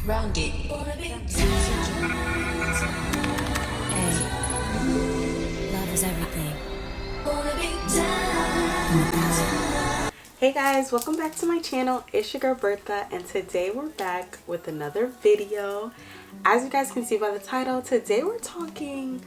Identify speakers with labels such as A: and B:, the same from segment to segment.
A: Rounded.
B: Hey, love is everything.
C: Hey guys, welcome back to my channel. It's your girl BUR-thuh, and today we're back with another video. As you guys can see by the title, today we're talking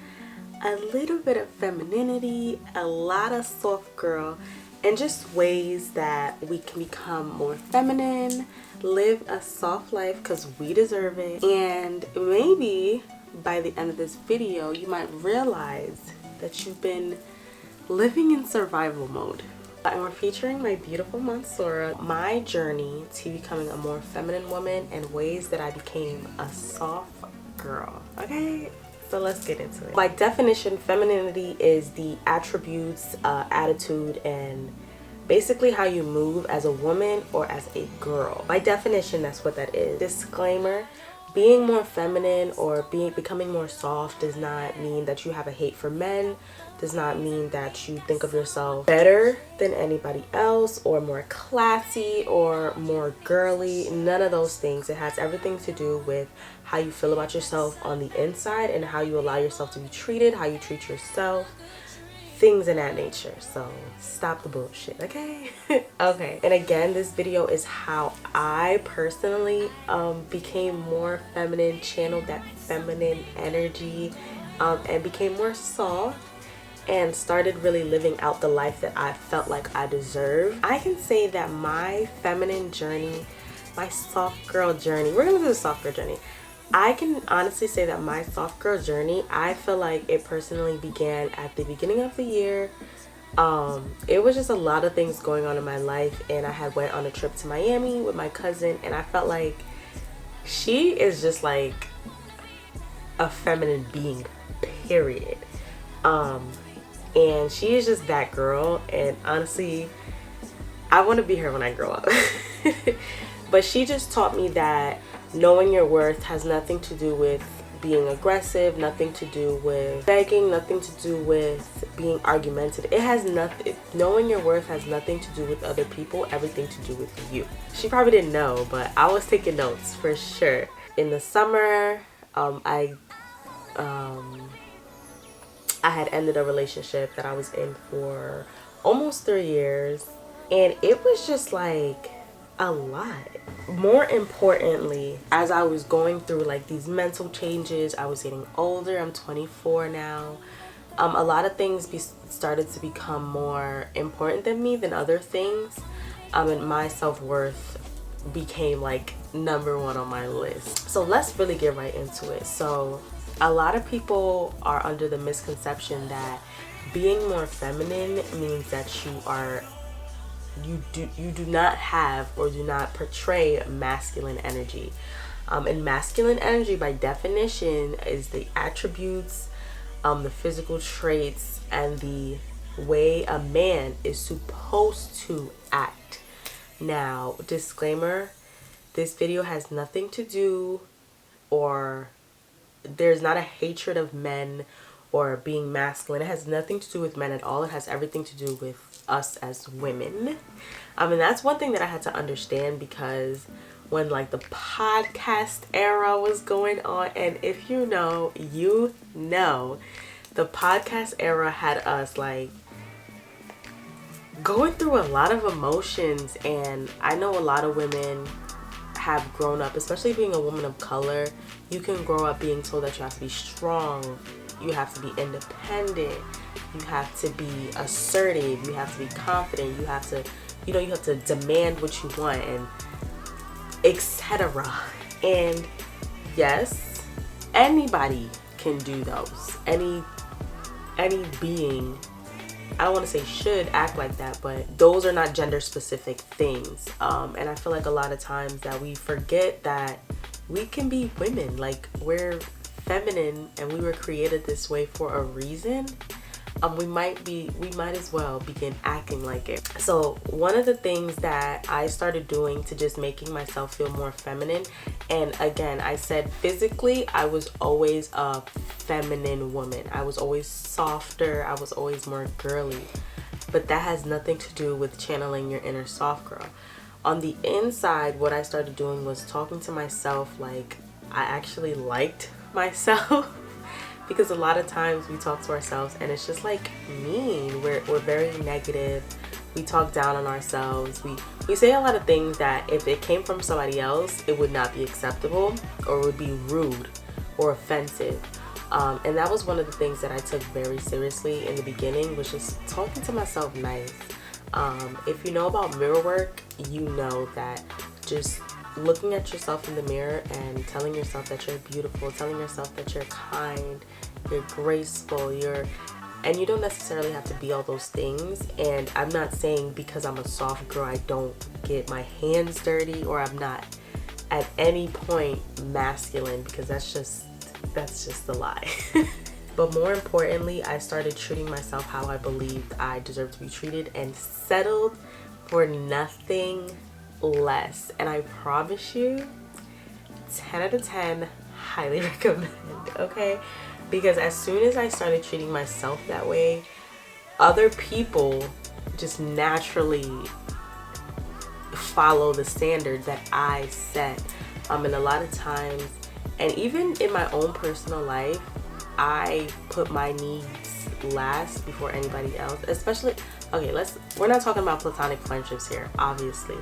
C: a little bit of femininity, a lot of soft girl, and just ways that we can become more feminine, live a soft life because we deserve it. And maybe by the end of this video you might realize that you've been living in survival mode. And we're featuring my beautiful Mansoura, my journey to becoming a more feminine woman and ways that I became a soft girl. Okay, so let's get into it. By definition, femininity is the attributes, attitude, and basically how you move as a woman or as a girl. By definition, that's what that is. Disclaimer: being more feminine or becoming more soft does not mean that you have a hate for men, does not mean that you think of yourself better than anybody else or more classy or more girly. None of those things. It has everything to do with how you feel about yourself on the inside and how you allow yourself to be treated, how you treat yourself, things in that nature. So stop the bullshit, okay? Okay, and again, this video is how I personally became more feminine, channeled that feminine energy, and became more soft and started really living out the life that I felt like I deserved. I can say that my feminine journey, my soft girl journey, we're gonna do the soft girl journey. I can honestly say that my soft girl journey, I feel like it personally began at the beginning of the year. It was just a lot of things going on in my life, and I had went on a trip to Miami with my cousin, and I felt like she is just like a feminine being, period. And she is just that girl, and honestly I want to be her when I grow up. But she just taught me that knowing your worth has nothing to do with being aggressive, nothing to do with begging, nothing to do with being argumentative. It has nothing, knowing your worth has nothing to do with other people, everything to do with you. She probably didn't know, but I was taking notes for sure. In the summer, I had ended a relationship that I was in for almost 3 years, and it was just like a lot. More importantly, as I was going through like these mental changes, I was getting older. I'm 24 now. A lot of things started to become more important than me than other things, and my self-worth became like #1 on my list. So let's really get right into it. So a lot of people are under the misconception that being more feminine means that you do not have or do not portray masculine energy. And masculine energy by definition is the attributes, the physical traits, and the way a man is supposed to act. Now, disclaimer, this video has nothing to do, or there's not a hatred of men or being masculine. It has nothing to do with men at all. It has everything to do with us as women. And that's one thing that I had to understand, because when like the podcast era was going on, and if you know, the podcast era had us like going through a lot of emotions. And I know a lot of women have grown up, especially being a woman of color, you can grow up being told that you have to be strong, you have to be independent, you have to be assertive, you have to be confident, you have to, you have to demand what you want, and etc. And yes, anybody can do those. Any being, I don't want to say should act like that, but those are not gender specific things. And I feel like a lot of times that we forget that we can be women. Like, we're feminine and we were created this way for a reason. We might as well begin acting like it. So one of the things that I started doing to just making myself feel more feminine, and again, I said physically, I was always a feminine woman. I was always softer. I was always more girly. But that has nothing to do with channeling your inner soft girl. On the inside, what I started doing was talking to myself like I actually liked myself. Because a lot of times we talk to ourselves and it's just like mean. We're very negative. We talk down on ourselves. We say a lot of things that if it came from somebody else, it would not be acceptable or would be rude or offensive. And that was one of the things that I took very seriously in the beginning, was just talking to myself nice. If you know about mirror work, you know that just looking at yourself in the mirror and telling yourself that you're beautiful, telling yourself that you're kind, you're graceful, and you don't necessarily have to be all those things. And I'm not saying because I'm a soft girl I don't get my hands dirty, or I'm not at any point masculine, because that's just a lie. But more importantly, I started treating myself how I believed I deserved to be treated, and settled for nothing less. And I promise you, 10 out of 10, highly recommend, okay? Because as soon as I started treating myself that way, other people just naturally follow the standard that I set. And a lot of times, and even in my own personal life, I put my needs last before anybody else. Especially, okay, we're not talking about platonic friendships here, obviously.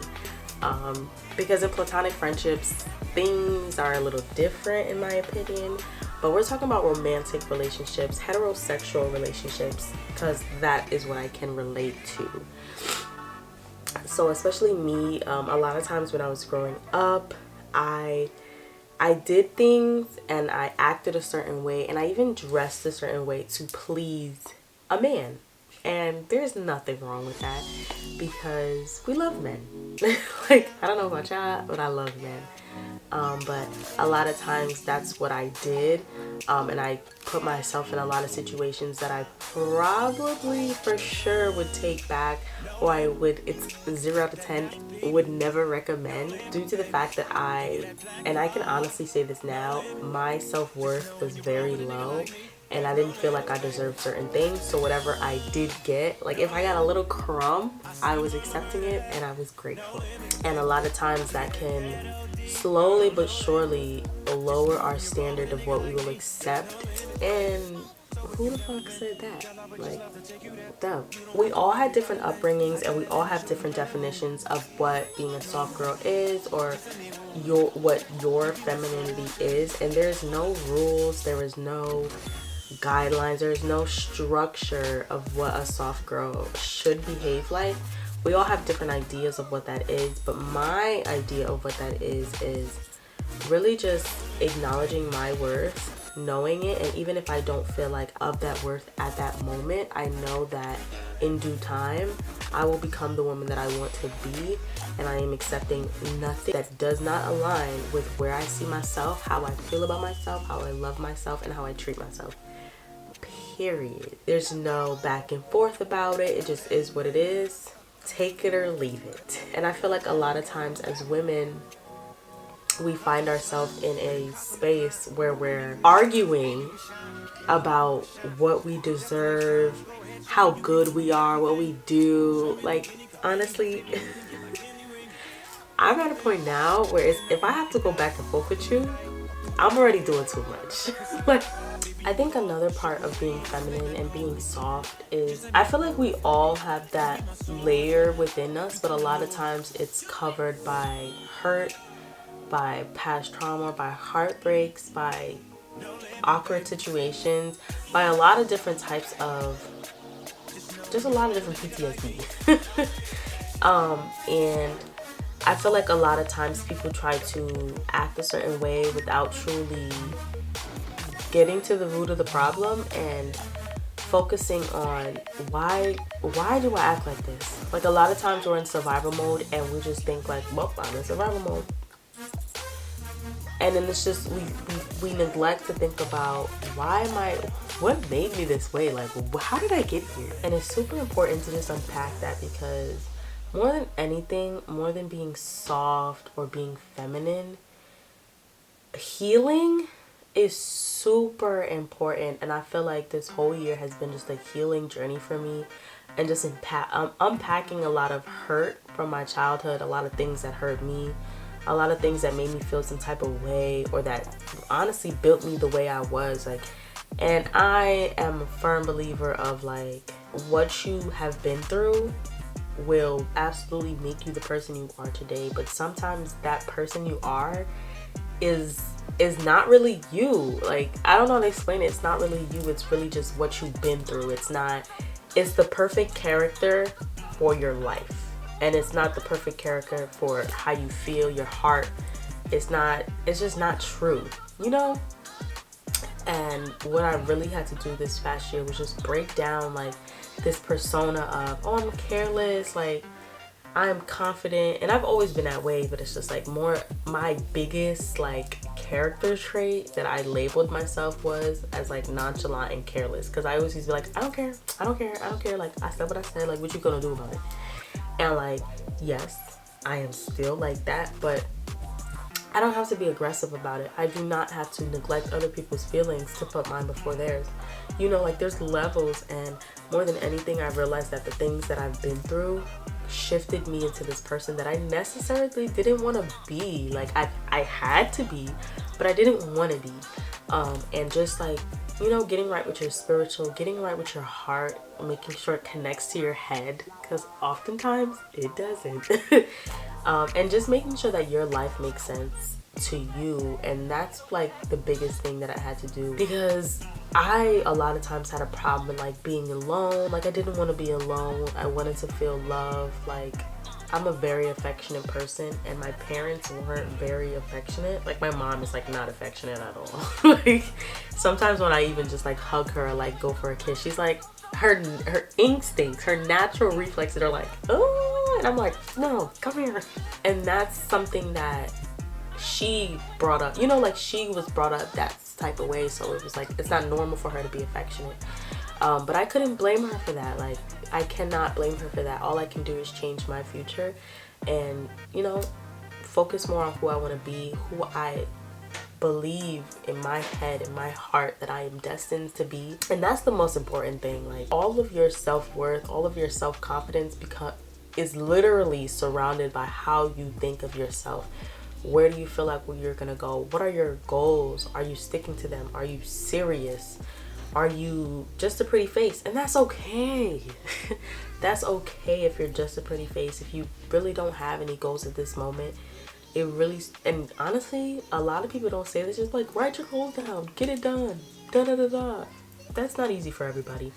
C: Because in platonic friendships, things are a little different in my opinion. But we're talking about romantic relationships, heterosexual relationships, because that is what I can relate to. So especially me, a lot of times when I was growing up, I did things and I acted a certain way, and I even dressed a certain way to please a man. And there's nothing wrong with that, because we love men. Like, I don't know about y'all, but I love men. But a lot of times that's what I did. And I put myself in a lot of situations that I probably for sure would take back, or it's 0 out of 10, would never recommend, due to the fact that and I can honestly say this now, my self-worth was very low. And I didn't feel like I deserved certain things. So whatever I did get, like if I got a little crumb, I was accepting it and I was grateful. And a lot of times that can slowly but surely lower our standard of what we will accept. And who the fuck said that? Like, dumb. We all had different upbringings, and we all have different definitions of what being a soft girl is, or what your femininity is. And there's no rules, there is no guidelines, there's no structure of what a soft girl should behave like. We all have different ideas of what that is, but my idea of what that is really just acknowledging my worth, knowing it, and even if I don't feel like of that worth at that moment, I know that in due time I will become the woman that I want to be, and I am accepting nothing that does not align with where I see myself, how I feel about myself, how I love myself, and how I treat myself. Period. There's no back and forth about it. It just is what it is. Take it or leave it. And I feel like a lot of times as women, we find ourselves in a space where we're arguing about what we deserve, how good we are, what we do. Like, honestly, I'm at a point now where if I have to go back and forth with you, I'm already doing too much. Like, I think another part of being feminine and being soft is, I feel like we all have that layer within us, but a lot of times it's covered by hurt, by past trauma, by heartbreaks, by awkward situations, by a lot of different types of, just a lot of different PTSD. And I feel like a lot of times people try to act a certain way without truly getting to the root of the problem and focusing on why do I act like this? Like, a lot of times we're in survival mode and we just think like, well, I'm in survival mode. And then it's just, we neglect to think about, what made me this way? Like, how did I get here? And it's super important to just unpack that, because more than anything, more than being soft or being feminine, healing is super important. And I feel like this whole year has been just a healing journey for me. and just unpacking a lot of hurt from my childhood, a lot of things that hurt me, a lot of things that made me feel some type of way, or that honestly built me the way I was. Like, and I am a firm believer of like, what you have been through will absolutely make you the person you are today. But sometimes that person you are is not really you. Like, I don't know how to explain it. It's not really you. It's really just what you've been through. It's the perfect character for your life, and it's not the perfect character for how you feel, your heart. It's just not true, you know? And what I really had to do this past year was just break down like this persona of, oh, I'm careless, like I'm confident, and I've always been that way, but it's just like more my biggest like character trait that I labeled myself was as like nonchalant and careless, because I always used to be like, I don't care, like I said what I said, like what you gonna do about it? And like, yes, I am still like that, but I don't have to be aggressive about it. I do not have to neglect other people's feelings to put mine before theirs. You know, like there's levels, and more than anything, I realized that the things that I've been through shifted me into this person that I necessarily didn't want to be. Like I had to be, but I didn't want to be. And just like, you know, getting right with your spiritual, getting right with your heart, making sure it connects to your head, because oftentimes it doesn't. And just making sure that your life makes sense to you. And that's like the biggest thing that I had to do, because I a lot of times had a problem with like being alone. Like I didn't want to be alone. I wanted to feel love. Like I'm a very affectionate person, and my parents weren't very affectionate. Like my mom is like not affectionate at all. Like sometimes when I even just like hug her or like go for a kiss, she's like, her instincts, her natural reflexes are like, oh, and I'm like, no, come here. And that's something that she brought up, you know, like she was brought up that type of way, so it was like it's not normal for her to be affectionate. But I couldn't blame her for that. Like I cannot blame her for that. All I can do is change my future and, you know, focus more on who I want to be, who I believe in my head, in my heart that I am destined to be. And that's the most important thing. Like all of your self-worth, all of your self-confidence is literally surrounded by how you think of yourself. Where do you feel like you're gonna go? What are your goals? Are you sticking to them? Are you serious? Are you just a pretty face? And that's okay. That's okay if you're just a pretty face. If you really don't have any goals at this moment, it really, and honestly, a lot of people don't say this, just like write your goals down, get it done, da da da da. That's not easy for everybody.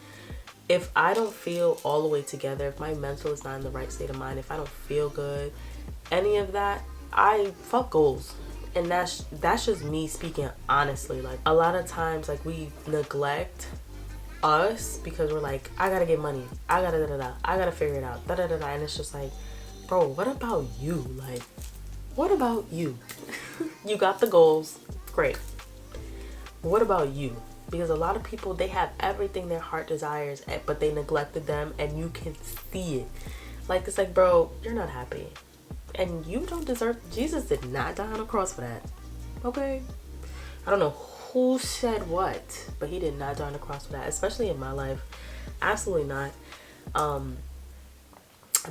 C: If I don't feel all the way together, if my mental is not in the right state of mind, if I don't feel good, any of that, I fuck goals. And that's just me speaking honestly. Like a lot of times, like we neglect us because we're like, I gotta get money, I gotta da da da, I gotta figure it out, da da da da. And it's just like, bro, what about you? Like, what about you? You got the goals, great. But what about you? Because a lot of people, they have everything their heart desires, but they neglected them, and you can see it. Like it's like, bro, you're not happy. And you don't deserve, Jesus did not die on a cross for that. Okay? I don't know who said what, but he did not die on the cross for that, especially in my life. Absolutely not.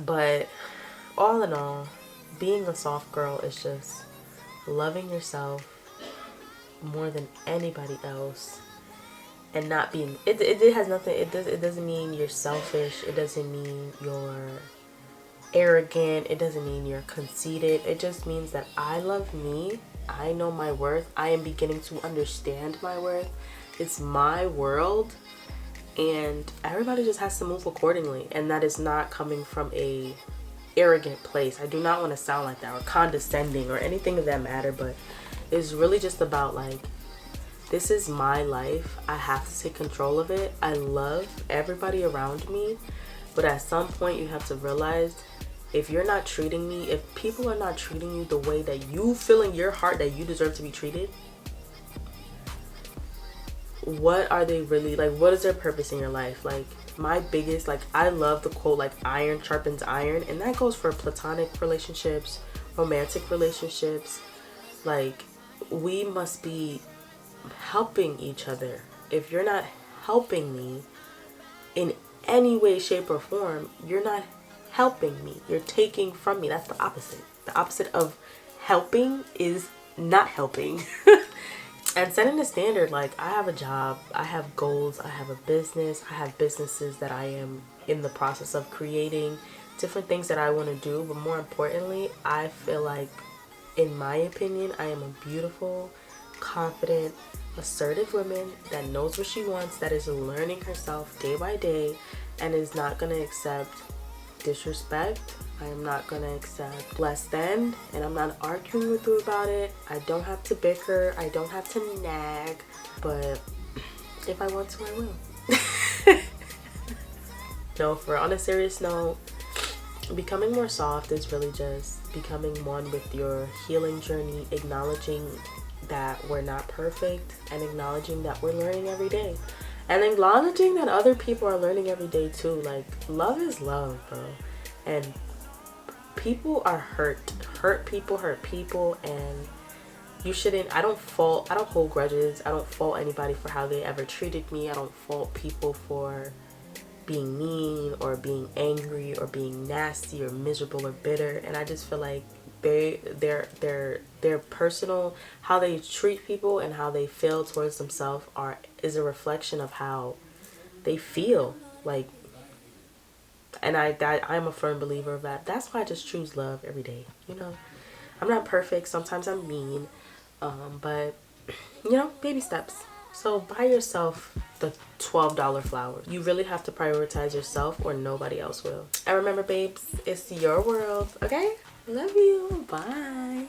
C: But all in all, being a soft girl is just loving yourself more than anybody else, and not being, it has nothing, it doesn't mean you're selfish, it doesn't mean you're arrogant, it doesn't mean you're conceited. It just means that I love me, I know my worth, I am beginning to understand my worth. It's my world, and everybody just has to move accordingly. And that is not coming from a arrogant place. I do not want to sound like that or condescending or anything of that matter, but it's really just about like, this is my life, I have to take control of it. I love everybody around me, but at some point you have to realize, if you're not treating me, if people are not treating you the way that you feel in your heart that you deserve to be treated, what are they really, like, what is their purpose in your life? Like my biggest, like, I love the quote, like iron sharpens iron, and that goes for platonic relationships, romantic relationships. Like we must be helping each other. If you're not helping me in any way, shape, or form, you're not helping me. You're taking from me. That's the opposite. The opposite of helping is not helping. And setting a standard, like, I have a job, I have goals, I have a business, I have businesses that I am in the process of creating, different things that I want to do. But more importantly, I feel like, in my opinion, I am a beautiful, confident, assertive woman that knows what she wants, that is learning herself day by day, and is not going to accept disrespect. I am not going to accept less than, and I'm not arguing with you about it. I don't have to bicker. I don't have to nag. But if I want to, I will. No, on a serious note, becoming more soft is really just becoming one with your healing journey, acknowledging that we're not perfect, and acknowledging that we're learning every day. And acknowledging that other people are learning every day too. Like, love is love, bro. And people are hurt. Hurt people, and you shouldn't. I don't hold grudges. I don't fault anybody for how they ever treated me. I don't fault people for being mean or being angry or being nasty or miserable or bitter. And I just feel like their personal, how they treat people and how they feel towards themselves is a reflection of how they feel. Like, and I'm a firm believer of that. That's why I just choose love every day. You know, I'm not perfect. Sometimes I'm mean, but you know, baby steps. So buy yourself the $12 flowers. You really have to prioritize yourself, or nobody else will. And remember, babes, it's your world. Okay, love you. Bye.